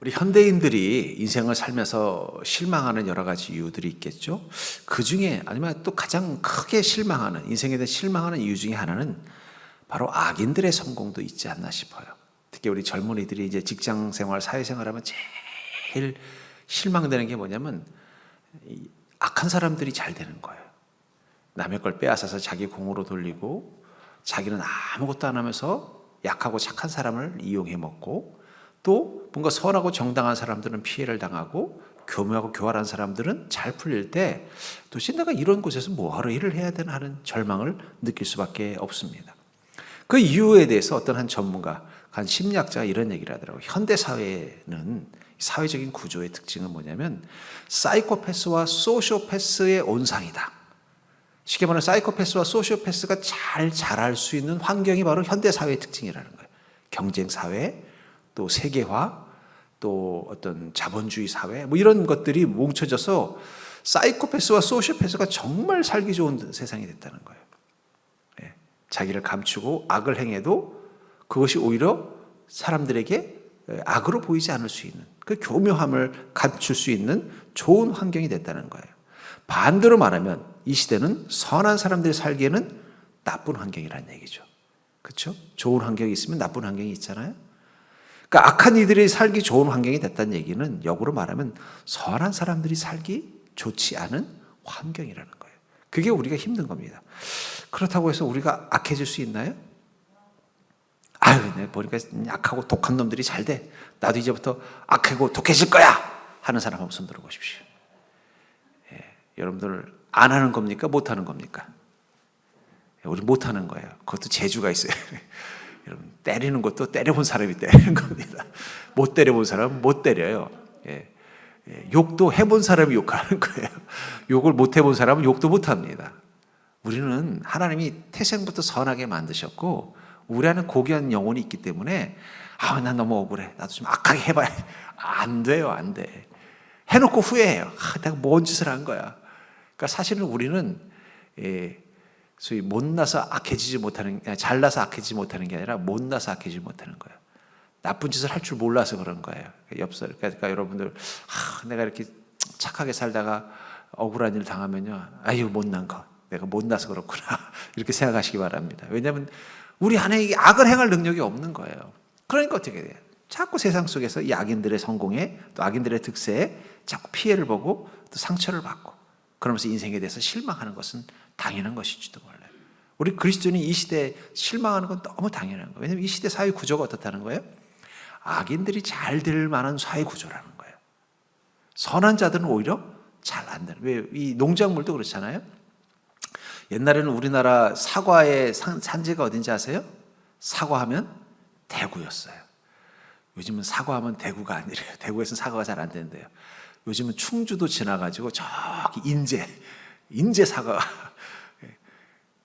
우리 현대인들이 인생을 살면서 실망하는 여러 가지 이유들이 있겠죠. 그 중에 아니면 또 가장 크게 실망하는, 인생에 대해 실망하는 이유 중에 하나는 바로 악인들의 성공도 있지 않나 싶어요. 특히 우리 젊은이들이 이제 직장 생활, 사회생활 하면 제일 실망되는 게 뭐냐면 악한 사람들이 잘 되는 거예요. 남의 걸 빼앗아서 자기 공으로 돌리고 자기는 아무것도 안 하면서 약하고 착한 사람을 이용해 먹고, 또 뭔가 선하고 정당한 사람들은 피해를 당하고 교묘하고 교활한 사람들은 잘 풀릴 때 도대체 내가 이런 곳에서 뭐하러 일을 해야 되나 하는 절망을 느낄 수밖에 없습니다. 그 이유에 대해서 어떤 한 전문가, 한 심리학자가 이런 얘기를 하더라고요. 현대 사회는 사회적인 구조의 특징은 뭐냐면 사이코패스와 소시오패스의 온상이다. 쉽게 말하면 사이코패스와 소시오패스가 잘 자랄 수 있는 환경이 바로 현대 사회의 특징이라는 거예요. 경쟁 사회, 또 세계화, 또 어떤 자본주의 사회, 뭐 이런 것들이 뭉쳐져서 사이코패스와 소시오패스가 정말 살기 좋은 세상이 됐다는 거예요. 예. 자기를 감추고 악을 행해도 그것이 오히려 사람들에게 악으로 보이지 않을 수 있는, 그 교묘함을 감출 수 있는 좋은 환경이 됐다는 거예요. 반대로 말하면 이 시대는 선한 사람들이 살기에는 나쁜 환경이라는 얘기죠. 그렇죠? 좋은 환경이 있으면 나쁜 환경이 있잖아요. 그러니까 악한 이들이 살기 좋은 환경이 됐다는 얘기는 역으로 말하면 선한 사람들이 살기 좋지 않은 환경이라는 거예요. 그게 우리가 힘든 겁니다. 그렇다고 해서 우리가 악해질 수 있나요? 아유, 내 보니까 악하고 독한 놈들이 잘 돼. 나도 이제부터 악하고 독해질 거야 하는 사람 한번 손 들어보십시오. 예, 여러분들 안 하는 겁니까? 못 하는 겁니까? 우리 못 하는 거예요. 그것도 재주가 있어요. 여러분, 때리는 것도 때려본 사람이 때리는 겁니다. 못 때려본 사람은 못 때려요. 예. 욕도 해본 사람이 욕하는 거예요. 욕을 못 해본 사람은 욕도 못 합니다. 우리는 하나님이 태생부터 선하게 만드셨고 우리 안에 고귀한 영혼이 있기 때문에 난 너무 억울해. 나도 좀 악하게 해봐야 돼. 안 돼요. 안 돼. 해놓고 후회해요. 내가 뭔 짓을 한 거야. 그러니까 사실은 우리는 소위 못나서 악해지지 못하는, 잘나서 악해지지 못하는 게 아니라 못나서 악해지지 못하는 거예요. 나쁜 짓을 할 줄 몰라서 그런 거예요. 그러니까 여러분들 내가 이렇게 착하게 살다가 억울한 일 당하면요, 아유 못난 거, 내가 못나서 그렇구나 이렇게 생각하시기 바랍니다. 왜냐하면 우리 안에 이 악을 행할 능력이 없는 거예요. 그러니까 어떻게 돼요? 자꾸 세상 속에서 이 악인들의 성공에, 또 악인들의 득세에 자꾸 피해를 보고 또 상처를 받고, 그러면서 인생에 대해서 실망하는 것은 당연한 것일지도 몰라요. 우리 그리스도인이 이 시대에 실망하는 건 너무 당연한 거예요. 왜냐하면 이 시대 사회 구조가 어떻다는 거예요? 악인들이 잘 될 만한 사회 구조라는 거예요. 선한 자들은 오히려 잘 안 되는. 왜? 이 농작물도 그렇잖아요. 옛날에는 우리나라 사과의 산지가 어딘지 아세요? 사과하면 대구였어요. 요즘은 사과하면 대구가 아니래요. 대구에서는 사과가 잘 안 되는데요. 요즘은 충주도 지나가지고 저기 인제 사과가.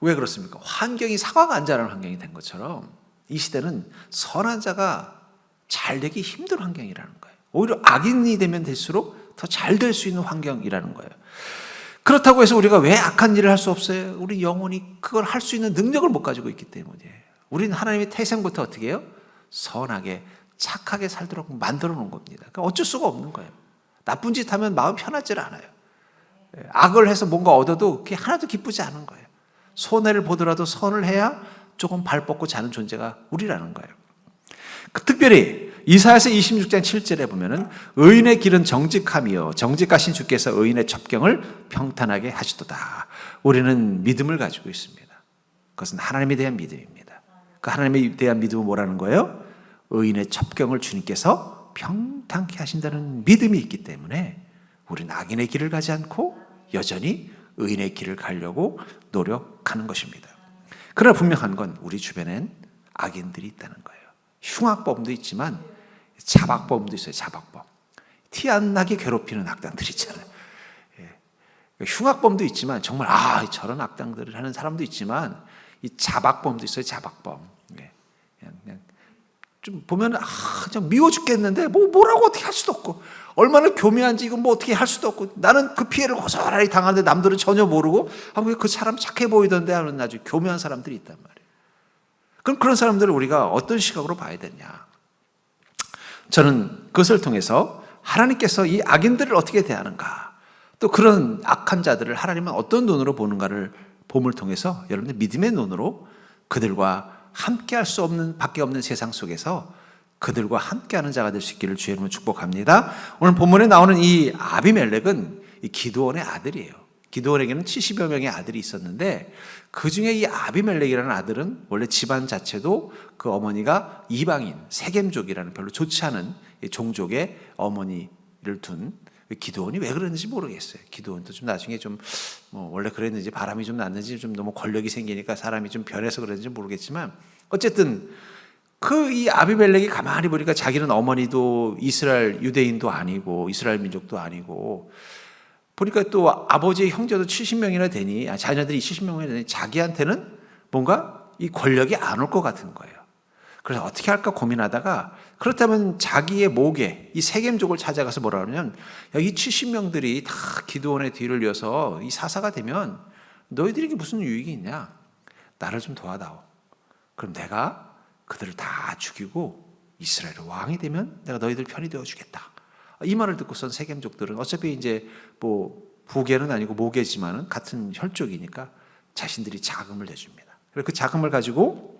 왜 그렇습니까? 환경이 사과가 안 자라는 환경이 된 것처럼 이 시대는 선한 자가 잘 되기 힘든 환경이라는 거예요. 오히려 악인이 되면 될수록 더 잘 될 수 있는 환경이라는 거예요. 그렇다고 해서 우리가 왜 악한 일을 할 수 없어요? 우리 영혼이 그걸 할 수 있는 능력을 못 가지고 있기 때문이에요. 우리는 하나님의 태생부터 어떻게 해요? 선하게 착하게 살도록 만들어 놓은 겁니다. 그러니까 어쩔 수가 없는 거예요. 나쁜 짓 하면 마음 편하지 않아요. 악을 해서 뭔가 얻어도 그게 하나도 기쁘지 않은 거예요. 손해를 보더라도 선을 해야 조금 발 뻗고 자는 존재가 우리라는 거예요. 특별히 이사야서 26장 7절에 보면은 의인의 길은 정직함이요 정직하신 주께서 의인의 첩경을 평탄하게 하시도다. 우리는 믿음을 가지고 있습니다. 그것은 하나님에 대한 믿음입니다. 그 하나님에 대한 믿음은 뭐라는 거예요? 의인의 첩경을 주님께서 평탄케 하신다는 믿음이 있기 때문에 우리는 악인의 길을 가지 않고 여전히 의인의 길을 가려고 노력하는 것입니다. 그러나 분명한 건 우리 주변엔 악인들이 있다는 거예요. 흉악범도 있지만 자박범도 있어요. 자박범. 티 안 나게 괴롭히는 악당들 있잖아요. 흉악범도 있지만 정말 저런 악당들을 하는 사람도 있지만 이 자박범도 있어요. 자박범. 그냥 좀 보면 좀 미워 죽겠는데 뭐라고 어떻게 할 수도 없고, 얼마나 교묘한지 이건 뭐 어떻게 할 수도 없고, 나는 그 피해를 고스란히 당하는데 남들은 전혀 모르고 그 사람 착해 보이던데 하는 아주 교묘한 사람들이 있단 말이에요. 그럼 그런 사람들을 우리가 어떤 시각으로 봐야 되냐? 저는 그것을 통해서 하나님께서 이 악인들을 어떻게 대하는가, 또 그런 악한 자들을 하나님은 어떤 눈으로 보는가를 봄을 통해서 여러분들 믿음의 눈으로 그들과 함께할 수 없는 밖에 없는 세상 속에서 그들과 함께하는 자가 될 수 있기를 주의 이름으로 축복합니다. 오늘 본문에 나오는 이 아비멜렉은 이 기드온의 아들이에요. 기드온에게는 70여 명의 아들이 있었는데 그 중에 이 아비멜렉이라는 아들은 원래 집안 자체도 그 어머니가 이방인 세겜족이라는 별로 좋지 않은 종족의 어머니를 둔 기드온이 왜 그랬는지 모르겠어요. 기드온도 좀 나중에 좀 원래 그랬는지 바람이 좀 났는지 좀 너무 권력이 생기니까 사람이 좀 변해서 그랬는지 모르겠지만 어쨌든 그 이 아비멜렉이 가만히 보니까 자기는 어머니도 이스라엘 유대인도 아니고 이스라엘 민족도 아니고 보니까 또 아버지의 형제도 70명이나 되니 자녀들이 70명이나 되니 자기한테는 뭔가 이 권력이 안 올 것 같은 거예요. 그래서 어떻게 할까 고민하다가 그렇다면 자기의 목에 이 세겜족을 찾아가서 뭐라 그러냐면 이 70명들이 다 기드온의 뒤를 이어서 이 사사가 되면 너희들에게 무슨 유익이 있냐? 나를 좀 도와다오. 그럼 내가 그들을 다 죽이고 이스라엘의 왕이 되면 내가 너희들 편이 되어 주겠다. 이 말을 듣고선 세겜족들은 어차피 이제 뭐 부계는 아니고 모계지만은 같은 혈족이니까 자신들이 자금을 내줍니다. 그래서 그 자금을 가지고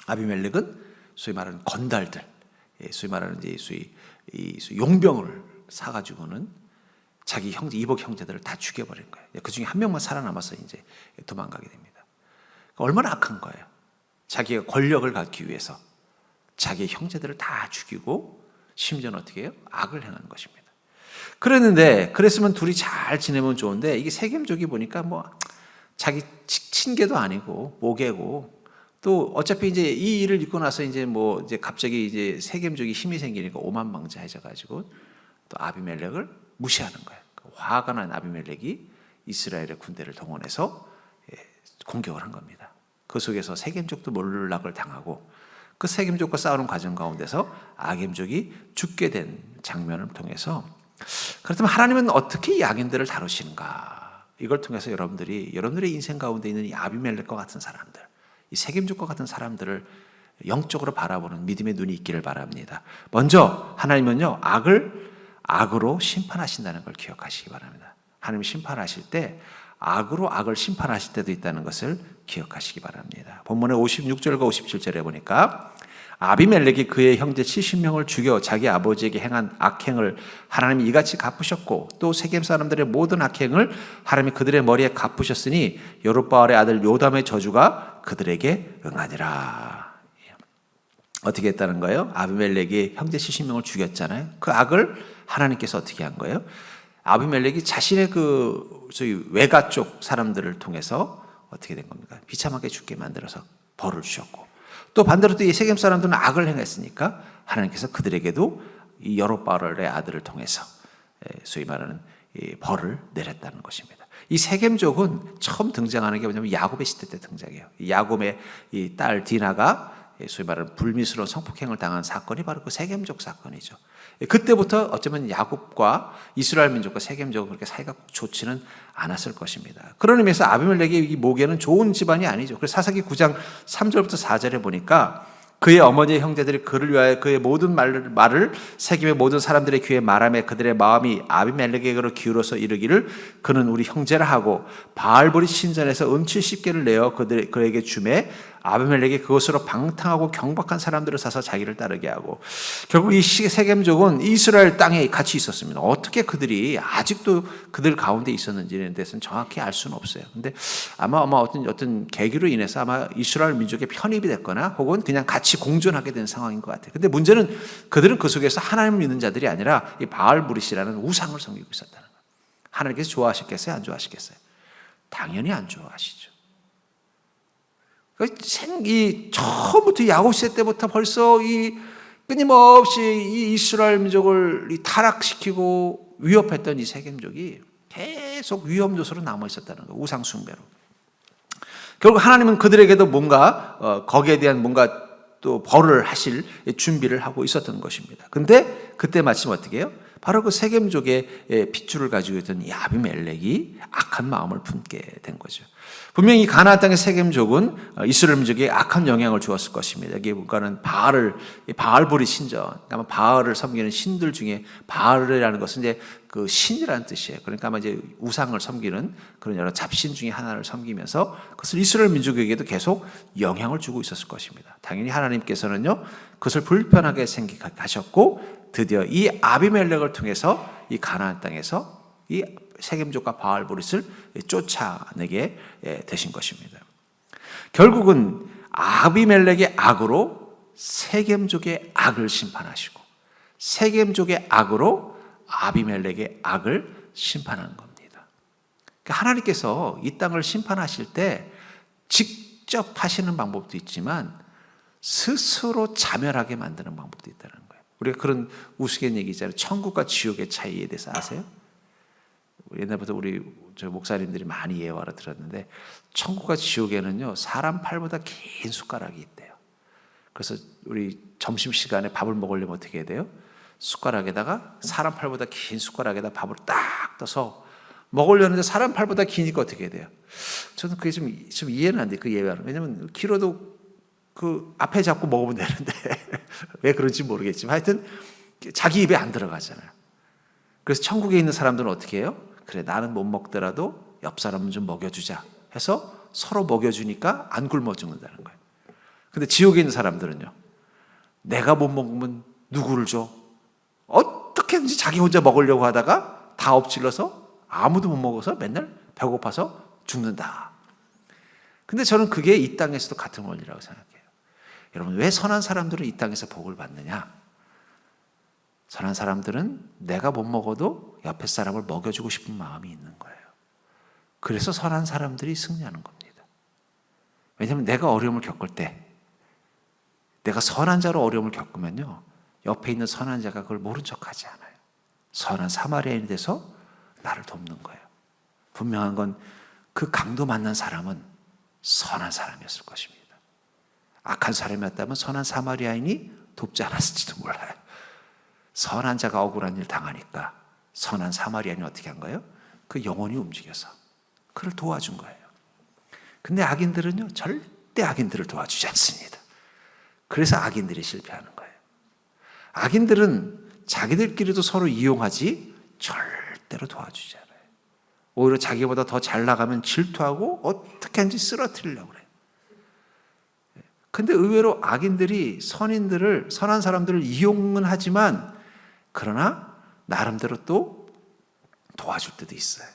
아비멜렉은 소위 말하는 건달들, 소위 말하는 이제 용병을 사가지고는 자기 형제 이복 형제들을 다 죽여버린 거예요. 그 중에 한 명만 살아남아서 이제 도망가게 됩니다. 얼마나 악한 거예요. 자기가 권력을 갖기 위해서 자기 형제들을 다 죽이고 심지어는 어떻게 해요? 악을 행하는 것입니다. 그랬으면 둘이 잘 지내면 좋은데 이게 세겜족이 보니까 뭐 자기 친계도 아니고 모계고 또 어차피 이제 이 일을 잊고 나서 이제 뭐 이제 갑자기 이제 세겜족이 힘이 생기니까 오만방자해져 가지고 또 아비멜렉을 무시하는 거예요. 화가 난 아비멜렉이 이스라엘의 군대를 동원해서 공격을 한 겁니다. 그 속에서 세겜족도 몰락을 당하고 그 세겜족과 싸우는 과정 가운데서 아겜족이 죽게 된 장면을 통해서 그렇다면 하나님은 어떻게 이 악인들을 다루시는가? 이걸 통해서 여러분들의 인생 가운데 있는 이 아비멜렉과 같은 사람들, 이 세겜족과 같은 사람들을 영적으로 바라보는 믿음의 눈이 있기를 바랍니다. 먼저 하나님은요 악을 악으로 심판하신다는 걸 기억하시기 바랍니다. 하나님 심판하실 때 악으로 악을 심판하실 때도 있다는 것을 기억하시기 바랍니다. 본문의 56절과 57절에 보니까 아비멜렉이 그의 형제 70명을 죽여 자기 아버지에게 행한 악행을 하나님이 이같이 갚으셨고 또 세겜 사람들의 모든 악행을 하나님이 그들의 머리에 갚으셨으니 여룹바알의 아들 요담의 저주가 그들에게 응하니라. 어떻게 했다는 거예요? 아비멜렉이 형제 70명을 죽였잖아요. 그 악을 하나님께서 어떻게 한 거예요? 아비멜렉이 자신의 그 소위 외가 쪽 사람들을 통해서 어떻게 된 겁니까? 비참하게 죽게 만들어서 벌을 주셨고 또 반대로 또 이 세겜 사람들은 악을 행했으니까 하나님께서 그들에게도 이 여룹바알의 아들을 통해서 소위 말하는 이 벌을 내렸다는 것입니다. 이 세겜족은 처음 등장하는 게 뭐냐면 야곱의 시대 때 등장해요. 야곱의 이 딸 디나가 소위 말하는 불미스러운 성폭행을 당한 사건이 바로 그 세겜족 사건이죠. 그때부터 어쩌면 야곱과 이스라엘 민족과 세겜족은 그렇게 사이가 좋지는 않았을 것입니다. 그런 의미에서 아비멜렉의 이 모계는 좋은 집안이 아니죠. 그래서 사사기 9장 3절부터 4절에 보니까 그의 어머니의 형제들이 그를 위하여 그의 모든 말을 세겜의 모든 사람들의 귀에 말하며 그들의 마음이 아비멜렉에게로 기울어서 이르기를 그는 우리 형제라 하고 바알보리 신전에서 은치 10개를 내어 그에게 주매 아비멜렉이 그것으로 방탕하고 경박한 사람들을 사서 자기를 따르게 하고 결국 이 세겜족은 이스라엘 땅에 같이 있었습니다. 어떻게 그들이 아직도 그들 가운데 있었는지에 대해서는 정확히 알 수는 없어요. 근데 아마 어떤 계기로 인해서 아마 이스라엘 민족에 편입이 됐거나 혹은 그냥 같이 공존하게 된 상황인 것 같아요. 근데 문제는 그들은 그 속에서 하나님을 믿는 자들이 아니라 이 바알브릿이라는 우상을 섬기고 있었다는 거예요. 하나님께서 좋아하시겠어요? 안 좋아하시겠어요? 당연히 안 좋아하시죠. 처음부터 야곱 시대 때부터 벌써 이 끊임없이 이 이스라엘 민족을 타락시키고 위협했던 이 세겜족이 계속 위험 요소로 남아 있었다는 거예요. 우상 숭배로. 결국 하나님은 그들에게도 뭔가 거기에 대한 뭔가 또 벌을 하실 준비를 하고 있었던 것입니다. 근데 그때 마침 어떻게 해요? 바로 그 세겜족의 핏줄을 가지고 있던 이 아비멜렉이 악한 마음을 품게 된 거죠. 분명히 가나안 땅의 세겜족은 이스라엘 민족에 악한 영향을 주었을 것입니다. 여기 보니까는 바알보리 신전, 그러니까 바알을 섬기는 신들 중에 바알이라는 것은 이제 그 신이라는 뜻이에요. 그러니까 아마 이제 우상을 섬기는 그런 여러 잡신 중에 하나를 섬기면서 그것을 이스라엘 민족에게도 계속 영향을 주고 있었을 것입니다. 당연히 하나님께서는요, 그것을 불편하게 생각하셨고 드디어 이 아비멜렉을 통해서 이 가나안 땅에서 이 세겜족과 바알보릿을 쫓아내게 되신 것입니다. 결국은 아비멜렉의 악으로 세겜족의 악을 심판하시고 세겜족의 악으로 아비멜렉의 악을 심판하는 겁니다. 그러니까 하나님께서 이 땅을 심판하실 때 직접 하시는 방법도 있지만 스스로 자멸하게 만드는 방법도 있다는 거예요. 우리가 그런 우스갯 얘기 있잖아요. 천국과 지옥의 차이에 대해서 아세요? 옛날부터 우리 목사님들이 많이 예화를 들었는데 천국과 지옥에는요 사람 팔보다 긴 숟가락이 있대요. 그래서 우리 점심시간에 밥을 먹으려면 어떻게 해야 돼요? 숟가락에다가 사람 팔보다 긴 숟가락에다 밥을 딱 떠서 먹으려는데 사람 팔보다 기니까 어떻게 해야 돼요? 저는 그게 좀 이해는 안 돼요. 그 예화는. 왜냐면 길어도 그 앞에 잡고 먹으면 되는데 왜 그런지 모르겠지만 하여튼 자기 입에 안 들어가잖아요. 그래서 천국에 있는 사람들은 어떻게 해요? 그래, 나는 못 먹더라도 옆 사람은 좀 먹여주자 해서 서로 먹여주니까 안 굶어 죽는다는 거예요. 근데 지옥에 있는 사람들은요, 내가 못 먹으면 누구를 줘? 어떻게든지 자기 혼자 먹으려고 하다가 다 엎질러서 아무도 못 먹어서 맨날 배고파서 죽는다. 근데 저는 그게 이 땅에서도 같은 원리라고 생각해요. 여러분, 왜 선한 사람들은 이 땅에서 복을 받느냐? 선한 사람들은 내가 못 먹어도 옆에 사람을 먹여주고 싶은 마음이 있는 거예요. 그래서 선한 사람들이 승리하는 겁니다. 왜냐하면 내가 어려움을 겪을 때, 내가 선한 자로 어려움을 겪으면요, 옆에 있는 선한 자가 그걸 모른 척하지 않아요. 선한 사마리아인이 돼서 나를 돕는 거예요. 분명한 건 그 강도 만난 사람은 선한 사람이었을 것입니다. 악한 사람이었다면 선한 사마리아인이 돕지 않았을지도 몰라요. 선한 자가 억울한 일 당하니까 선한 사마리아인이 어떻게 한 거예요? 그 영혼이 움직여서 그를 도와준 거예요. 근데 악인들은요, 절대 악인들을 도와주지 않습니다. 그래서 악인들이 실패하는 거예요. 악인들은 자기들끼리도 서로 이용하지 절대로 도와주지 않아요. 오히려 자기보다 더 잘 나가면 질투하고 어떻게 하는지 쓰러뜨리려고 그래요. 근데 의외로 악인들이 선한 사람들을 이용은 하지만 그러나 나름대로 또 도와줄 때도 있어요.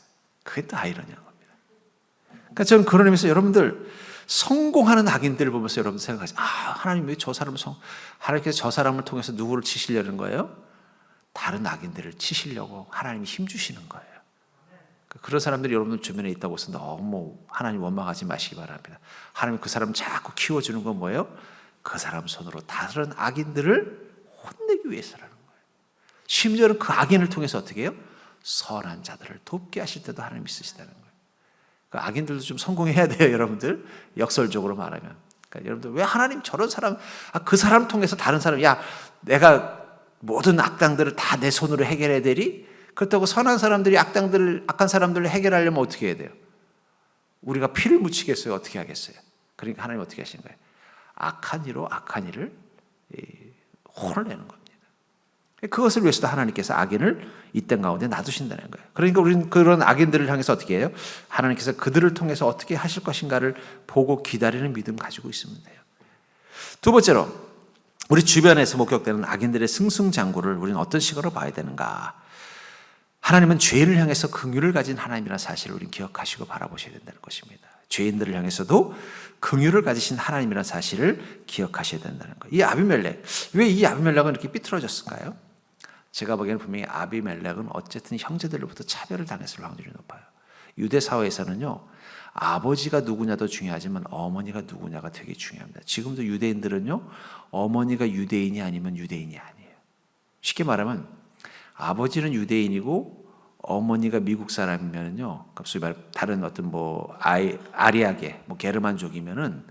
그게 또 아이러니한 겁니다. 그러니까 저는 그런 의미에서 여러분들 성공하는 악인들을 보면서 여러분 생각하지, 하나님 왜 저 사람을 하나님께서 저 사람을 통해서 누구를 치시려는 거예요? 다른 악인들을 치시려고 하나님이 힘주시는 거예요. 그런 사람들이 여러분들 주변에 있다고 해서 너무 하나님 원망하지 마시기 바랍니다. 하나님 그 사람 자꾸 키워주는 건 뭐예요? 그 사람 손으로 다른 악인들을 혼내기 위해서라는 거예요. 심지어는 그 악인을 통해서 어떻게 해요? 선한 자들을 돕게 하실 때도 하나님이 쓰시다는 거예요. 그 악인들도 좀 성공해야 돼요, 여러분들. 역설적으로 말하면. 그러니까 여러분들 왜 하나님 저런 사람, 그 사람 통해서 다른 사람, 내가 모든 악당들을 다 내 손으로 해결해야 되리? 그렇다고 선한 사람들이 악한 사람들을 해결하려면 어떻게 해야 돼요? 우리가 피를 묻히겠어요? 어떻게 하겠어요? 그러니까 하나님 어떻게 하시는 거예요? 악한 이로 악한 이를 혼을 내는 겁니다. 그것을 위해서도 하나님께서 악인을 이 땅 가운데 놔두신다는 거예요. 그러니까 우리는 그런 악인들을 향해서 어떻게 해요? 하나님께서 그들을 통해서 어떻게 하실 것인가를 보고 기다리는 믿음 가지고 있으면 돼요. 두 번째로, 우리 주변에서 목격되는 악인들의 승승장구를 우리는 어떤 식으로 봐야 되는가? 하나님은 죄인을 향해서 긍휼을 가진 하나님이라는 사실을 우리는 기억하시고 바라보셔야 된다는 것입니다. 죄인들을 향해서도 긍휼을 가지신 하나님이라는 사실을 기억하셔야 된다는 거예요. 이 아비멜렉, 왜 이 아비멜렉은 이렇게 삐뚤어졌을까요? 제가 보기에는 분명히 아비멜렉은 어쨌든 형제들로부터 차별을 당했을 확률이 높아요. 유대 사회에서는요, 아버지가 누구냐도 중요하지만 어머니가 누구냐가 되게 중요합니다. 지금도 유대인들은요, 어머니가 유대인이 아니면 유대인이 아니에요. 쉽게 말하면 아버지는 유대인이고 어머니가 미국 사람이면요, 소위 말 다른 어떤 아리아계 게르만족이면은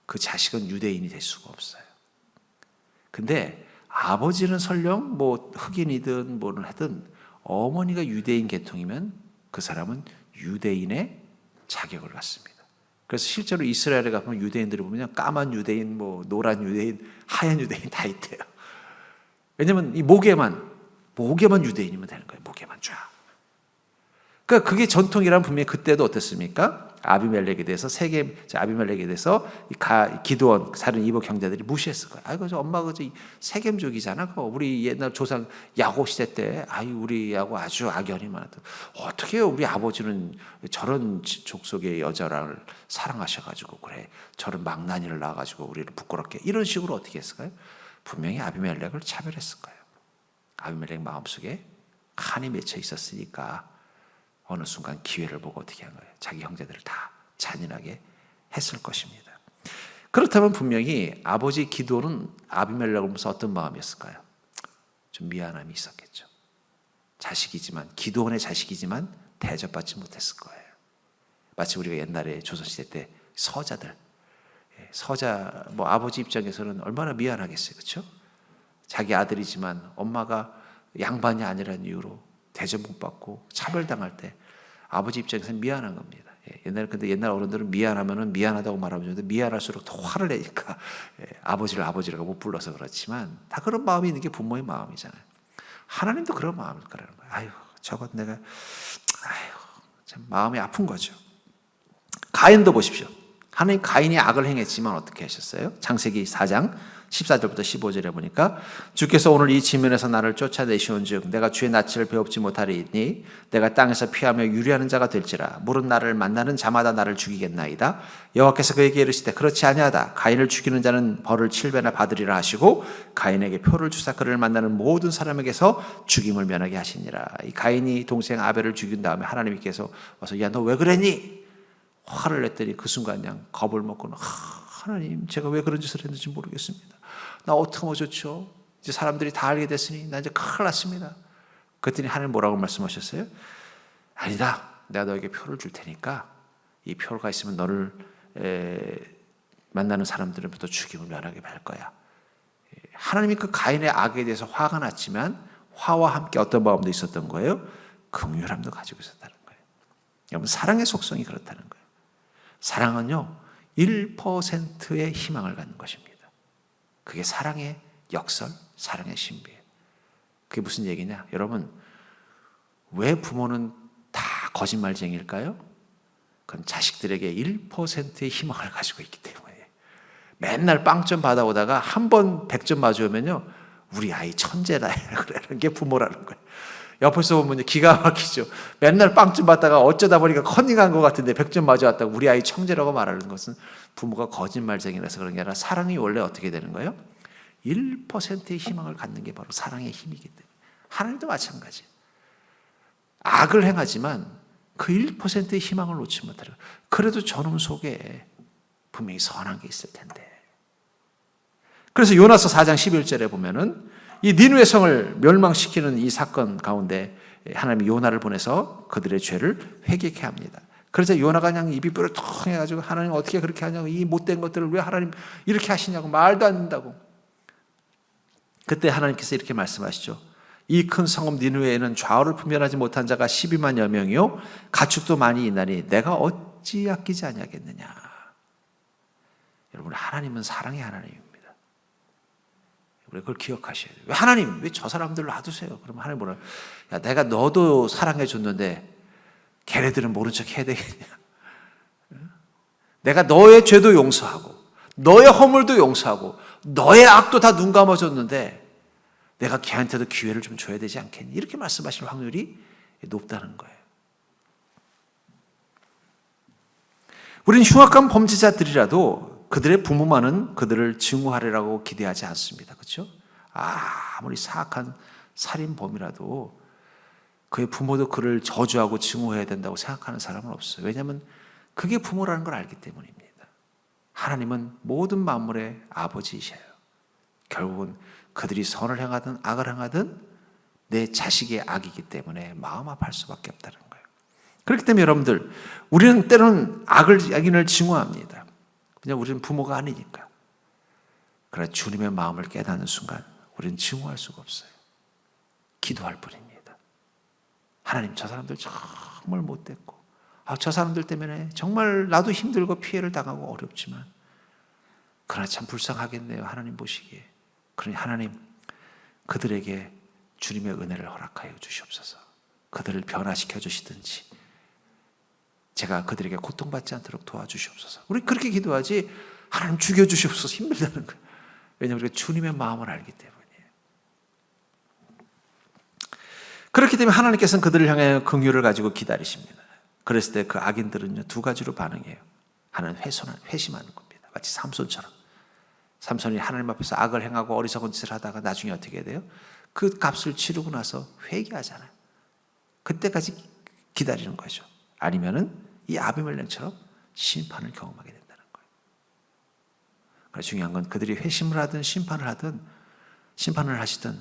그 자식은 유대인이 될 수가 없어요. 근데 아버지는 설령 뭐 흑인이든 뭐는 하든 어머니가 유대인 계통이면 그 사람은 유대인의 자격을 갖습니다. 그래서 실제로 이스라엘에 가면 유대인들을 보면 까만 유대인, 뭐 노란 유대인, 하얀 유대인 다 있대요. 왜냐면 이 목에만 유대인이면 되는 거예요. 목에만 쫙. 그러니까 그게 전통이란 분명히 그때도 어땠습니까? 아비멜렉에 대해서 아비멜렉에 대해서 기드온 살은 이복 형제들이 무시했을 거예요. 아이고 저 엄마가 저 세겜족이잖아. 우리 옛날 조상 야곱 시대 때 우리하고 아주 악연이 많았던. 어떻게 해요? 우리 아버지는 저런 족속의 여자를 사랑하셔가지고 그래 저런 망나니를 낳아가지고 우리를 부끄럽게 이런 식으로 어떻게 했을까요? 분명히 아비멜렉을 차별했을 거예요. 아비멜렉 마음속에 한이 맺혀 있었으니까 어느 순간 기회를 보고 어떻게 한 거예요? 자기 형제들을 다 잔인하게 했을 것입니다. 그렇다면 분명히 아버지 기드온은 아비멜렉을 보면서 어떤 마음이었을까요? 좀 미안함이 있었겠죠. 기드온의 자식이지만 대접받지 못했을 거예요. 마치 우리가 옛날에 조선시대 때 서자 뭐 아버지 입장에서는 얼마나 미안하겠어요. 그렇죠? 자기 아들이지만 엄마가 양반이 아니라는 이유로 대접 못 받고 차별당할 때 아버지 입장에서는 미안한 겁니다. 근데 옛날 어른들은 미안하면은 미안하다고 말하면 좋은데 미안할수록 더 화를 내니까 아버지를 아버지라고 못 불러서 그렇지만 다 그런 마음이 있는 게 부모의 마음이잖아요. 하나님도 그런 마음일 거라는 거예요. 아유, 저것 내가 참 마음이 아픈 거죠. 가인도 보십시오. 하나님 가인이 악을 행했지만 어떻게 하셨어요? 창세기 4장 14절부터 15절에 보니까 주께서 오늘 이 지면에서 나를 쫓아내시온즉 내가 주의 낯을 배웁지 못하리니 내가 땅에서 피하며 유리하는 자가 될지라 물은 나를 만나는 자마다 나를 죽이겠나이다. 여호와께서 그에게 이르시되 그렇지 아니하다. 가인을 죽이는 자는 벌을 7배나 받으리라 하시고 가인에게 표를 주사 그를 만나는 모든 사람에게서 죽임을 면하게 하시니라. 이 가인이 동생 아벨을 죽인 다음에 하나님께서 와서 야 너 왜 그랬니? 화를 냈더니 그 순간 그냥 겁을 먹고 하나님 제가 왜 그런 짓을 했는지 모르겠습니다. 나 어떻게 하면 좋죠? 이제 사람들이 다 알게 됐으니 나 이제 큰일 났습니다. 그랬더니 하나님 뭐라고 말씀하셨어요? 아니다. 내가 너에게 표를 줄 테니까 이 표가 있으면 너를 만나는 사람들부터 죽임을 면하게 할 거야. 하나님이 그 가인의 악에 대해서 화가 났지만 화와 함께 어떤 마음도 있었던 거예요? 긍휼함도 가지고 있었다는 거예요. 여러분 사랑의 속성이 그렇다는 거예요. 사랑은요 1%의 희망을 갖는 것입니다. 그게 사랑의 역설, 사랑의 신비예요. 그게 무슨 얘기냐? 여러분 왜 부모는 다 거짓말쟁이일까요? 그건 자식들에게 1%의 희망을 가지고 있기 때문에 맨날 빵점 받아오다가 한 번 100점 맞으면요 우리 아이 천재다 그러는 게 부모라는 거예요. 옆에서 보면 기가 막히죠. 맨날 빵점 받다가 어쩌다 보니까 컨닝한 것 같은데 100점 맞아왔다고 우리 아이 천재라고 말하는 것은 부모가 거짓말쟁이라서 그런 게 아니라 사랑이 원래 어떻게 되는 거예요? 1%의 희망을 갖는 게 바로 사랑의 힘이기 때문에 하나님도 마찬가지예요. 악을 행하지만 그 1%의 희망을 놓지 못하려 그래도 저놈 속에 분명히 선한 게 있을 텐데. 그래서 요나서 4장 11절에 보면은 이 니느웨 성을 멸망시키는 이 사건 가운데 하나님이 요나를 보내서 그들의 죄를 회개케 합니다. 그래서 요나가 그냥 입이 뾰루통 해가지고 하나님 어떻게 그렇게 하냐고 이 못된 것들을 왜 하나님 이렇게 하시냐고 말도 안 된다고. 그때 하나님께서 이렇게 말씀하시죠. 이 큰 성읍 니느웨에는 좌우를 분별하지 못한 자가 12만여 명이요 가축도 많이 있나니 내가 어찌 아끼지 아니하겠느냐. 여러분 하나님은 사랑의 하나님입니다. 우리 그걸 기억하셔야 돼요. 왜 하나님 왜 저 사람들로 놔두세요? 그러면 하나님 뭐라? 야 내가 너도 사랑해 줬는데 걔네들은 모른 척 해야 되겠냐? 내가 너의 죄도 용서하고 너의 허물도 용서하고 너의 악도 다 눈 감아줬는데 내가 걔한테도 기회를 좀 줘야 되지 않겠니? 이렇게 말씀하실 확률이 높다는 거예요. 우리는 흉악한 범죄자들이라도 그들의 부모만은 그들을 증오하리라고 기대하지 않습니다. 그렇죠? 아무리 사악한 살인범이라도 그의 부모도 그를 저주하고 증오해야 된다고 생각하는 사람은 없어요. 왜냐하면 그게 부모라는 걸 알기 때문입니다. 하나님은 모든 만물의 아버지이셔요. 결국은 그들이 선을 행하든 악을 행하든 내 자식의 악이기 때문에 마음 아파할 수밖에 없다는 거예요. 그렇기 때문에 여러분들 우리는 때로는 악인을 증오합니다. 그냥 우리는 부모가 아니니까. 그러나 주님의 마음을 깨닫는 순간 우리는 증오할 수가 없어요. 기도할 뿐입니다. 하나님, 저 사람들 정말 못됐고, 저 사람들 때문에 정말 나도 힘들고 피해를 당하고 어렵지만 그러나 참 불쌍하겠네요, 하나님 보시기에. 그러니 하나님, 그들에게 주님의 은혜를 허락하여 주시옵소서. 그들을 변화시켜 주시든지 제가 그들에게 고통받지 않도록 도와주시옵소서. 우리 그렇게 기도하지 하나님 죽여주시옵소서 힘들다는 거예요. 왜냐하면 우리가 주님의 마음을 알기 때문이에요. 그렇기 때문에 하나님께서는 그들을 향해 긍휼을 가지고 기다리십니다. 그랬을 때 그 악인들은요, 두 가지로 반응해요. 하나는 회심하는 겁니다. 마치 삼손처럼. 삼손이 하나님 앞에서 악을 행하고 어리석은 짓을 하다가 나중에 어떻게 돼요? 그 값을 치르고 나서 회개하잖아요. 그때까지 기다리는 거죠. 아니면은 이 아비멜렉처럼 심판을 경험하게 된다는 거예요. 그래서 중요한 건 그들이 회심을 하든 심판을 하시든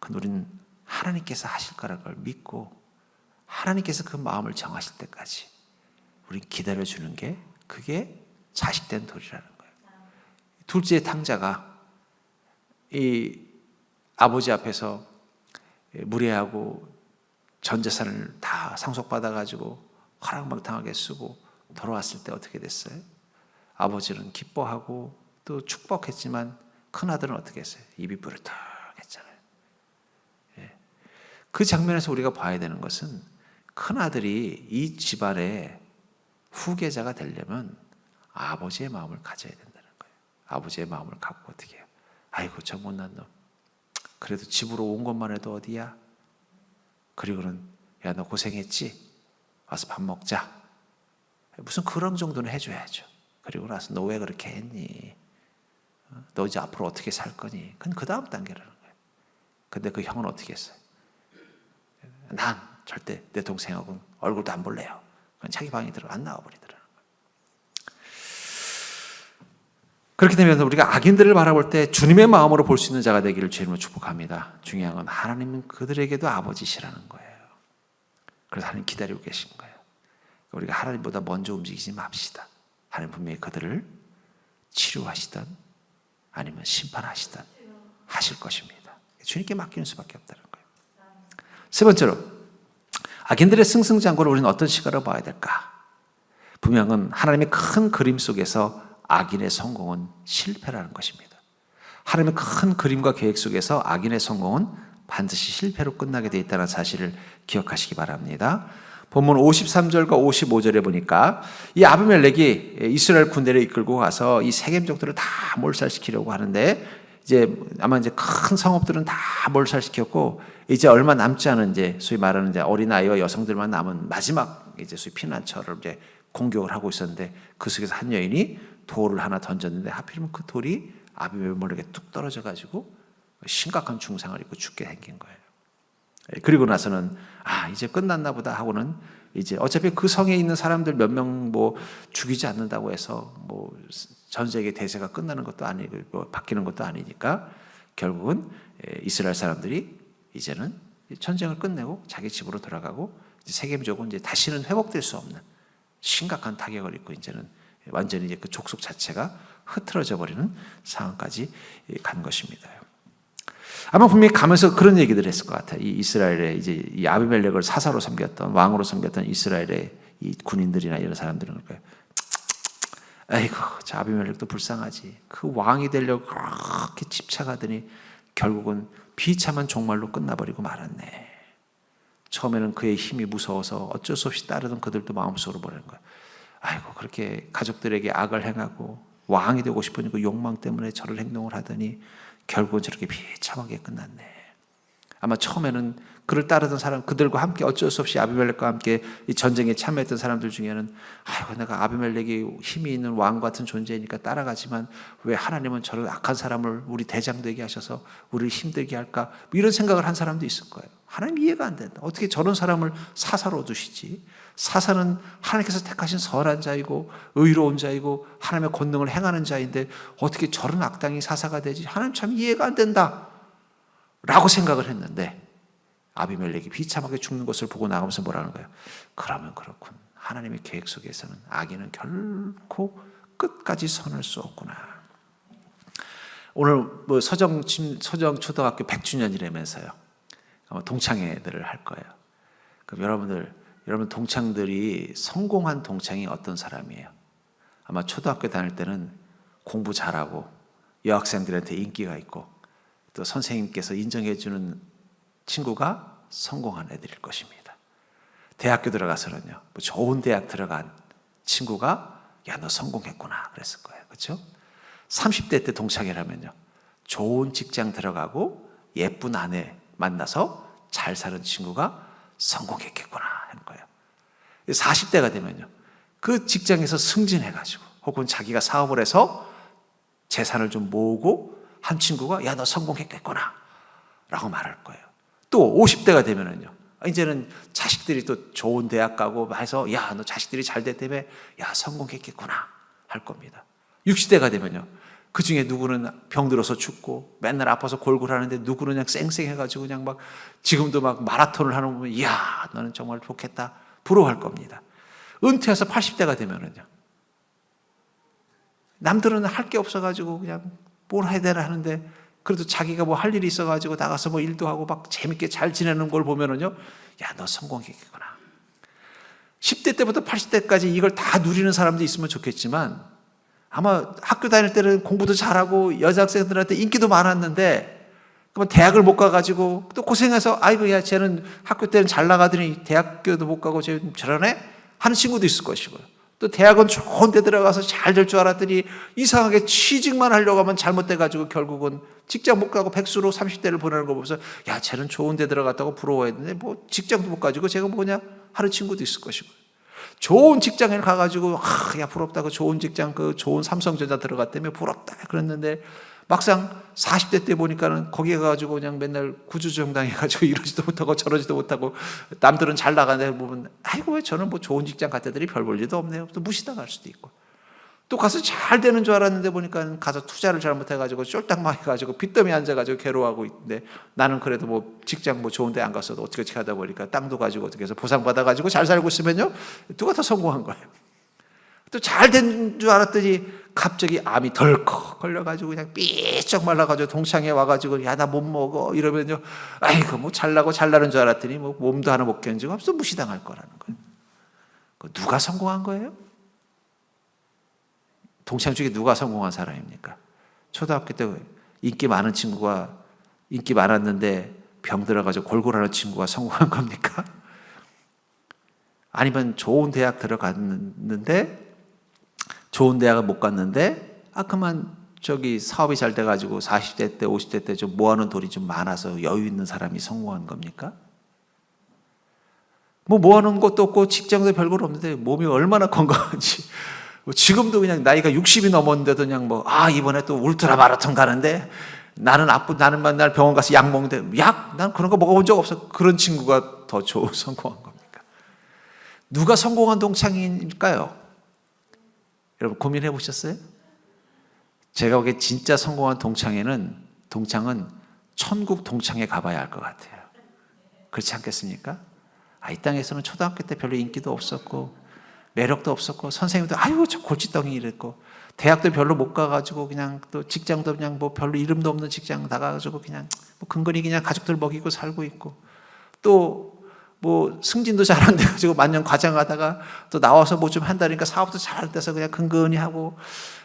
그건 우리는 하나님께서 하실 거라는 걸 믿고 하나님께서 그 마음을 정하실 때까지 우리는 기다려주는 게 그게 자식된 도리라는 거예요. 둘째 탕자가 이 아버지 앞에서 무례하고 전 재산을 다 상속받아가지고 화랑방탕하게 쓰고 돌아왔을 때 어떻게 됐어요? 아버지는 기뻐하고 또 축복했지만 큰아들은 어떻게 했어요? 입이 부르떡했잖아요. 그 장면에서 우리가 봐야 되는 것은 큰아들이 이 집안의 후계자가 되려면 아버지의 마음을 가져야 된다는 거예요. 아버지의 마음을 갖고 어떻게 해요? 아이고 저 못난 놈, 그래도 집으로 온 것만 해도 어디야? 그리고는 야 너 고생했지? 와서 밥 먹자. 무슨 그런 정도는 해줘야죠. 그리고 나서 너 왜 그렇게 했니? 너 이제 앞으로 어떻게 살 거니? 그건 그 다음 단계라는 거예요. 근데 그 형은 어떻게 했어요? 난 절대 내 동생하고는 얼굴도 안 볼래요. 그건 자기 방에 들어 안 나와버리더라는 거예요. 그렇게 되면서 우리가 악인들을 바라볼 때 주님의 마음으로 볼 수 있는 자가 되기를 주님으로 축복합니다. 중요한 건 하나님은 그들에게도 아버지시라는 거예요. 그래서 하나님 기다리고 계신 거예요. 우리가 하나님보다 먼저 움직이지 맙시다. 하나님 분명히 그들을 치료하시든 아니면 심판하시든 하실 것입니다. 주님께 맡기는 수밖에 없다는 거예요. 세 번째로 악인들의 승승장구를 우리는 어떤 시각으로 봐야 될까? 분명한 건 하나님의 큰 그림 속에서 악인의 성공은 실패라는 것입니다. 하나님의 큰 그림과 계획 속에서 악인의 성공은 반드시 실패로 끝나게 되어 있다는 사실을 기억하시기 바랍니다. 본문 53절과 55절에 보니까 이 아비멜렉이 이스라엘 군대를 이끌고 가서 이 세겜족들을 다 몰살시키려고 하는데 이제 아마 이제 큰 성읍들은 다 몰살시켰고 이제 얼마 남지 않은 이제 소위 말하는 이제 어린아이와 여성들만 남은 마지막 이제 소위 피난처를 이제 공격을 하고 있었는데 그 속에서 한 여인이 돌을 하나 던졌는데 하필이면 그 돌이 아비멜렉에게 뚝 떨어져 가지고 심각한 중상을 입고 죽게 생긴 거예요. 그리고 나서는 이제 끝났나 보다 하고는 이제 어차피 그 성에 있는 사람들 몇 명 뭐 죽이지 않는다고 해서 뭐 전 세계 대세가 끝나는 것도 아니고 뭐 바뀌는 것도 아니니까 결국은 이스라엘 사람들이 이제는 전쟁을 끝내고 자기 집으로 돌아가고 세겜족은 이제 다시는 회복될 수 없는 심각한 타격을 입고 이제는 완전히 이제 그 족속 자체가 흐트러져 버리는 상황까지 간 것입니다. 아마 분명히 가면서 그런 얘기들을 했을 것 같아요. 이 이스라엘의 이제 이 아비멜렉을 사사로 섬겼던 왕으로 섬겼던 이스라엘의 이 군인들이나 이런 사람들은 그럴 거예요. 아이고, 저 아비멜렉도 불쌍하지. 그 왕이 되려고 그렇게 집착하더니 결국은 비참한 종말로 끝나버리고 말았네. 처음에는 그의 힘이 무서워서 어쩔 수 없이 따르던 그들도 마음속으로 보내는 거예요. 아이고, 그렇게 가족들에게 악을 행하고 왕이 되고 싶은 그 욕망 때문에 저런 행동을 하더니 결국은 저렇게 비참하게 끝났네. 아마 처음에는 그를 따르던 사람, 그들과 함께 어쩔 수 없이 아비멜렉과 함께 이 전쟁에 참여했던 사람들 중에는 아이고, 내가 아비멜렉이 힘이 있는 왕 같은 존재니까 따라가지만 왜 하나님은 저런 악한 사람을 우리 대장 되게 하셔서 우리를 힘들게 할까? 뭐 이런 생각을 한 사람도 있을 거예요. 하나님 이해가 안 된다. 어떻게 저런 사람을 사사로 두시지? 사사는 하나님께서 택하신 선한 자이고 의로운 자이고 하나님의 권능을 행하는 자인데 어떻게 저런 악당이 사사가 되지? 하나님 참 이해가 안 된다 라고 생각을 했는데 아비멜렉이 비참하게 죽는 것을 보고 나가면서 뭐라는 거예요? 그러면 그렇군. 하나님의 계획 속에서는 악인은 결코 끝까지 선할 수 없구나. 오늘 뭐 서정 초등학교 100주년이라면서요. 아마 동창회들을 할 거예요. 그럼 여러분 동창들이 성공한 동창이 어떤 사람이에요? 아마 초등학교 다닐 때는 공부 잘하고 여학생들한테 인기가 있고 또 선생님께서 인정해 주는 친구가 성공한 애들일 것입니다. 대학교 들어가서는요, 뭐 좋은 대학 들어간 친구가 야, 너 성공했구나 그랬을 거예요. 그렇죠? 30대 때 동창회라면요, 좋은 직장 들어가고 예쁜 아내 만나서 잘 사는 친구가 성공했겠구나 하는 거예요. 40대가 되면요, 그 직장에서 승진해가지고 혹은 자기가 사업을 해서 재산을 좀 모으고 한 친구가 야, 너 성공했겠구나 라고 말할 거예요. 또 50대가 되면은요, 이제는 자식들이 또 좋은 대학 가고 해서 야, 너 자식들이 잘 됐다며 야, 성공했겠구나 할 겁니다. 60대가 되면요, 그 중에 누구는 병들어서 죽고 맨날 아파서 골골하는데 누구는 그냥 쌩쌩해가지고 그냥 막 지금도 막 마라톤을 하는 거 보면 이야, 너는 정말 좋겠다 부러워할 겁니다. 은퇴해서 80대가 되면은요, 남들은 할 게 없어가지고 그냥 뭘 해야 되나 하는데 그래도 자기가 뭐 할 일이 있어가지고 나가서 뭐 일도 하고 막 재밌게 잘 지내는 걸 보면은요, 야, 너 성공했구나. 10대 때부터 80대까지 이걸 다 누리는 사람도 있으면 좋겠지만 아마 학교 다닐 때는 공부도 잘하고 여자 학생들한테 인기도 많았는데 그러면 대학을 못 가가지고 또 고생해서 아이고 야, 쟤는 학교 때는 잘 나가더니 대학교도 못 가고 쟤 저러네 하는 친구도 있을 것이고요. 또 대학은 좋은 데 들어가서 잘 될 줄 알았더니 이상하게 취직만 하려고 하면 잘못돼가지고 결국은 직장 못 가고 백수로 30대를 보내는 거 보면서 야, 쟤는 좋은 데 들어갔다고 부러워했는데 뭐 직장도 못 가지고 제가 뭐냐 하는 친구도 있을 것이고요. 좋은 직장에 가가지고 야, 부럽다고 좋은 직장 그 좋은 삼성전자 들어갔다며 부럽다 그랬는데 막상 40대 때 보니까는 거기에 가가지고 그냥 맨날 구주정당해가지고 이러지도 못하고 저러지도 못하고 남들은 잘 나가는데 보면 아이고 왜 저는 뭐 좋은 직장 갔다더니 별 볼 일도 없네요. 또 무시당할 수도 있고 또 가서 잘 되는 줄 알았는데 보니까 가서 투자를 잘못해가지고 쫄딱 망해가지고 빚더미 앉아가지고 괴로워하고 있는데 나는 그래도 뭐 직장 뭐 좋은 데 안 갔어도 어떻게 하다 보니까 땅도 가지고 어떻게 해서 보상받아가지고 잘 살고 있으면요, 누가 더 성공한 거예요. 또 잘 된 줄 알았더니 갑자기 암이 덜컥 걸려가지고 그냥 삐쩍 말라가지고 동창회 와가지고 야, 나 못 먹어 이러면요, 아이고 뭐 잘나는 줄 알았더니 뭐 몸도 하나 못 견지고 없어 무시당할 거라는 거예요. 누가 성공한 거예요? 동창 중에 누가 성공한 사람입니까? 초등학교 때 인기 많은 친구가 인기 많았는데 병 들어가지고 골골하는 친구가 성공한 겁니까? 아니면 좋은 대학 들어갔는데 좋은 대학을 못 갔는데 그만 저기 사업이 잘 돼가지고 40대 때 50대 때 좀 모아놓은 돈이 좀 많아서 여유 있는 사람이 성공한 겁니까? 뭐 모아놓은 것도 없고 직장도 별걸 없는데 몸이 얼마나 건강한지 지금도 그냥 나이가 60이 넘었는데도 그냥 뭐 이번에 또 울트라 마라톤 가는데 나는 맨날 병원 가서 약 먹는데 난 그런 거 먹어본 적 없어. 그런 친구가 더 좋은 성공한 겁니까? 누가 성공한 동창일까요? 여러분 고민해 보셨어요? 제가 보기에 진짜 성공한 동창은 천국 동창회 가봐야 할 것 같아요. 그렇지 않겠습니까? 이 땅에서는 초등학교 때 별로 인기도 없었고 매력도 없었고 선생님도 아유 저 골칫덩이 이랬고 대학도 별로 못 가가지고 그냥 또 직장도 그냥 뭐 별로 이름도 없는 직장 나가가지고 그냥 뭐 근근히 그냥 가족들 먹이고 살고 있고 또 뭐 승진도 잘 안 돼가지고 만년 과장하다가 또 나와서 뭐 좀 한다니까 사업도 잘 안 돼서 그냥 근근히 하고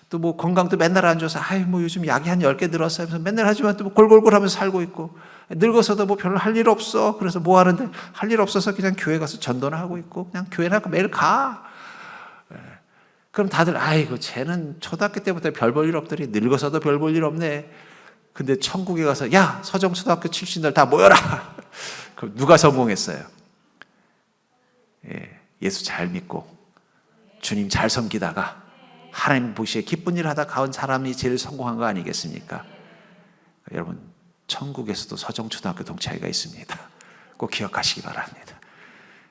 또 뭐 건강도 맨날 안 좋아서 뭐 요즘 약이 한 10개 들었어요 하면서 맨날 하지만 또 뭐 골골골 하면서 살고 있고 늙어서도 뭐 별로 할 일 없어. 그래서 뭐 하는데 할 일 없어서 그냥 교회 가서 전도나 하고 있고 그냥 교회나 매일 가. 그럼 다들 아이고 쟤는 초등학교 때부터 별 볼 일 없더니 늙어서도 별 볼 일 없네. 근데 천국에 가서 야, 서정초등학교 출신들 다 모여라. 그럼 누가 성공했어요? 예수 잘 믿고 주님 잘 섬기다가 하나님 보시기에 기쁜 일 하다 가온 사람이 제일 성공한 거 아니겠습니까? 여러분 천국에서도 서정초등학교 동창회가 있습니다. 꼭 기억하시기 바랍니다.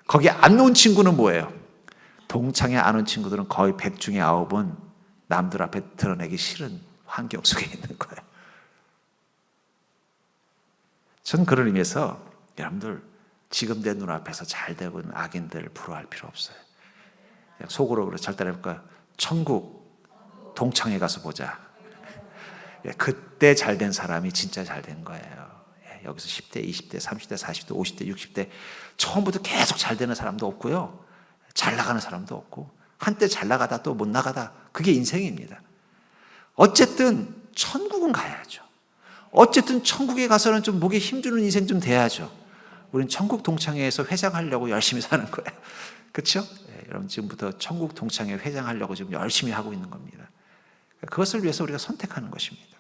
거기 안 온 친구는 뭐예요? 동창회 안 온 친구들은 거의 100 중에 9은 남들 앞에 드러내기 싫은 환경 속에 있는 거예요. 전 그런 의미에서 여러분들 지금 내 눈앞에서 잘 되고 있는 악인들을 부러워할 필요 없어요. 그냥 속으로 절대 해볼까요? 천국 동창회 가서 보자. 그때 잘된 사람이 진짜 잘된 거예요. 여기서 10대, 20대, 30대, 40대, 50대, 60대 처음부터 계속 잘 되는 사람도 없고요. 잘 나가는 사람도 없고 한때 잘 나가다 또 못 나가다 그게 인생입니다. 어쨌든 천국은 가야죠. 어쨌든 천국에 가서는 좀 목에 힘주는 인생 좀 돼야죠. 우린 천국 동창회에서 회장하려고 열심히 사는 거예요. 그렇죠? 여러분 지금부터 천국 동창회 회장하려고 지금 열심히 하고 있는 겁니다. 그것을 위해서 우리가 선택하는 것입니다.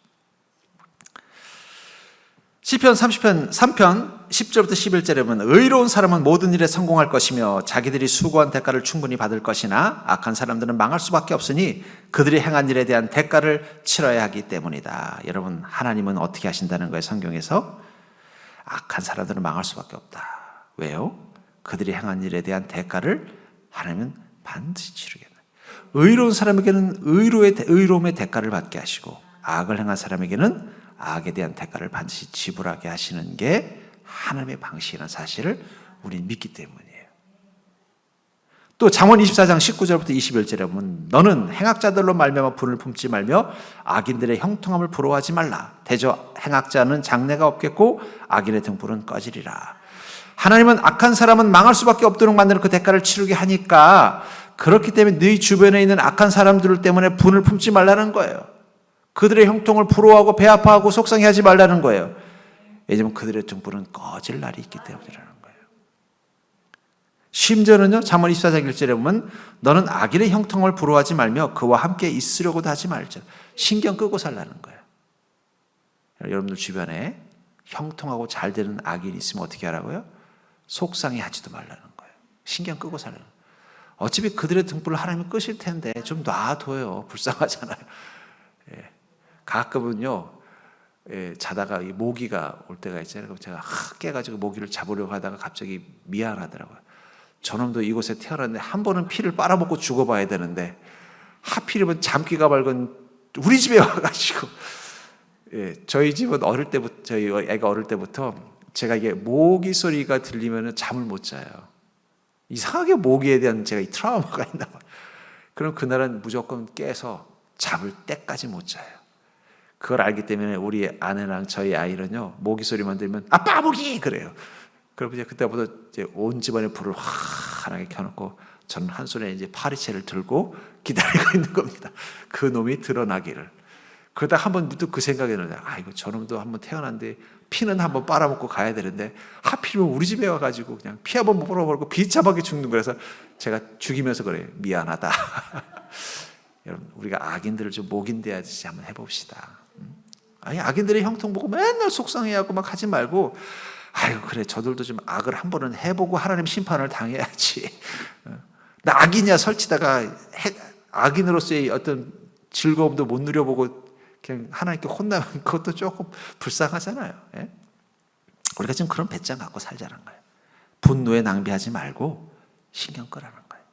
시편 30편 3편 10절부터 11절에 보면 의로운 사람은 모든 일에 성공할 것이며 자기들이 수고한 대가를 충분히 받을 것이나 악한 사람들은 망할 수밖에 없으니 그들이 행한 일에 대한 대가를 치러야 하기 때문이다. 여러분 하나님은 어떻게 하신다는 거예요? 성경에서 악한 사람들은 망할 수밖에 없다. 왜요? 그들이 행한 일에 대한 대가를 하나님은 반드시 치르겠다. 의로운 사람에게는 의로움의 대가를 받게 하시고 악을 행한 사람에게는 악에 대한 대가를 반드시 지불하게 하시는 게 하나님의 방식이라는 사실을 우리는 믿기 때문이에요. 또 잠언 24장 19절부터 21절에 보면 너는 행악자들로 말미암아 분을 품지 말며 악인들의 형통함을 부러워하지 말라. 대저 행악자는 장래가 없겠고 악인의 등불은 꺼지리라. 하나님은 악한 사람은 망할 수밖에 없도록 만드는 그 대가를 치르게 하니까 그렇기 때문에 네 주변에 있는 악한 사람들 때문에 분을 품지 말라는 거예요. 그들의 형통을 부러워하고 배 아파하고 속상해하지 말라는 거예요. 왜냐하면 그들의 등불은 꺼질 날이 있기 때문이라는 거예요. 심지어는요, 잠언 24장 1절에 보면 너는 악인의 형통을 부러워하지 말며 그와 함께 있으려고도 하지 말자. 신경 끄고 살라는 거예요. 여러분들 주변에 형통하고 잘 되는 악인이 있으면 어떻게 하라고요? 속상해하지도 말라는 거예요. 신경 끄고 살라는 거예요. 어차피 그들의 등불을 하나님이 끄실 텐데 좀 놔둬요. 불쌍하잖아요. 가끔은요, 자다가 이 모기가 올 때가 있잖아요. 그럼 제가 깨가지고 모기를 잡으려고 하다가 갑자기 미안하더라고요. 저놈도 이곳에 태어났는데 한 번은 피를 빨아먹고 죽어봐야 되는데 하필이면 잠기가 밝은 우리 집에 와가지고 저희 집은 어릴 때부터 저희 애가 어릴 때부터 제가 이게 모기 소리가 들리면 잠을 못 자요. 이상하게 모기에 대한 제가 이 트라우마가 있나 봐요. 그럼 그날은 무조건 깨서 잠을 때까지 못 자요. 그걸 알기 때문에 우리 아내랑 저희 아이는요, 모기 소리만 들으면 아빠 모기 그래요. 그럼 이제 그때부터 이제 온 집안에 불을 환하게 켜놓고 저는 한 손에 이제 파리채를 들고 기다리고 있는 겁니다. 그 놈이 드러나기를. 그러다 한번 문득 그 생각이 나요. 이거 저놈도 한번 태어났는데 피는 한번 빨아먹고 가야 되는데 하필이면 우리 집에 와가지고 그냥 피 한번 물어버리고 비참하게 죽는 거라서 제가 죽이면서 그래요. 미안하다. 여러분 우리가 악인들을 좀 목인대하듯이 한번 해봅시다. 아니 악인들의 형통 보고 맨날 속상해하고 막 하지 말고 아유 그래 저들도 좀 악을 한 번은 해보고 하나님 심판을 당해야지. 나 악이냐 설치다가 악인으로서의 어떤 즐거움도 못 누려보고 그냥 하나님께 혼나면 그것도 조금 불쌍하잖아요. 예? 우리가 지금 그런 배짱 갖고 살자는 거예요. 분노에 낭비하지 말고 신경 끄라는 거예요.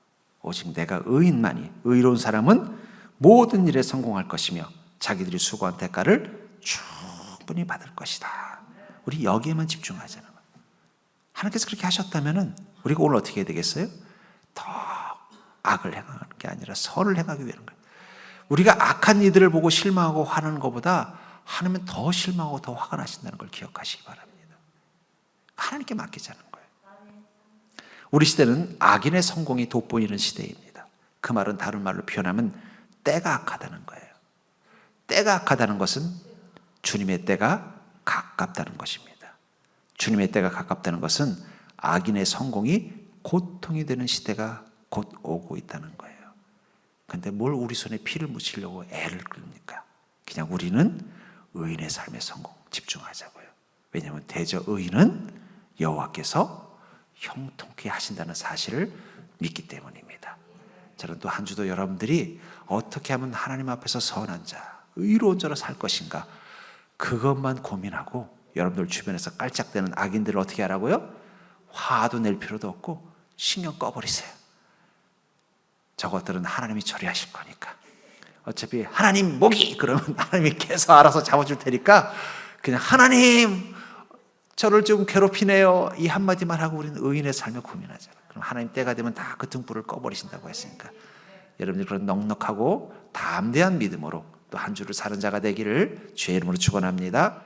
오직 내가 의인만이 의로운 사람은 모든 일에 성공할 것이며 자기들이 수고한 대가를 충분히 받을 것이다. 우리 여기에만 집중하자는 거예요. 하나님께서 그렇게 하셨다면 우리가 오늘 어떻게 해야 되겠어요? 더 악을 행하는 게 아니라 선을 행하게 되는 거예요. 우리가 악한 이들을 보고 실망하고 화나는 것보다 하나님은 더 실망하고 더 화가 나신다는 걸 기억하시기 바랍니다. 하나님께 맡기자는 거예요. 우리 시대는 악인의 성공이 돋보이는 시대입니다. 그 말은 다른 말로 표현하면 때가 악하다는 거예요. 때가 악하다는 것은 주님의 때가 가깝다는 것입니다. 주님의 때가 가깝다는 것은 악인의 성공이 고통이 되는 시대가 곧 오고 있다는 거예요. 그런데 뭘 우리 손에 피를 묻히려고 애를 끕니까? 그냥 우리는 의인의 삶의 성공 집중하자고요. 왜냐하면 대저 의인은 여호와께서 형통케 하신다는 사실을 믿기 때문입니다. 저는 또 한 주도 여러분들이 어떻게 하면 하나님 앞에서 선한 자, 의로운 자로 살 것인가 그것만 고민하고 여러분들 주변에서 깔짝대는 악인들을 어떻게 하라고요? 화도 낼 필요도 없고 신경 꺼버리세요. 저것들은 하나님이 처리하실 거니까. 어차피 하나님 목이 그러면 하나님이 계속 알아서 잡아줄 테니까 그냥 하나님 저를 좀 괴롭히네요 이 한마디만 하고 우리는 의인의 삶을 고민하잖아요. 그럼 하나님 때가 되면 다 그 등불을 꺼버리신다고 했으니까 여러분들 그런 넉넉하고 담대한 믿음으로 또 한 주를 사는 자가 되기를 주의 이름으로 축원합니다.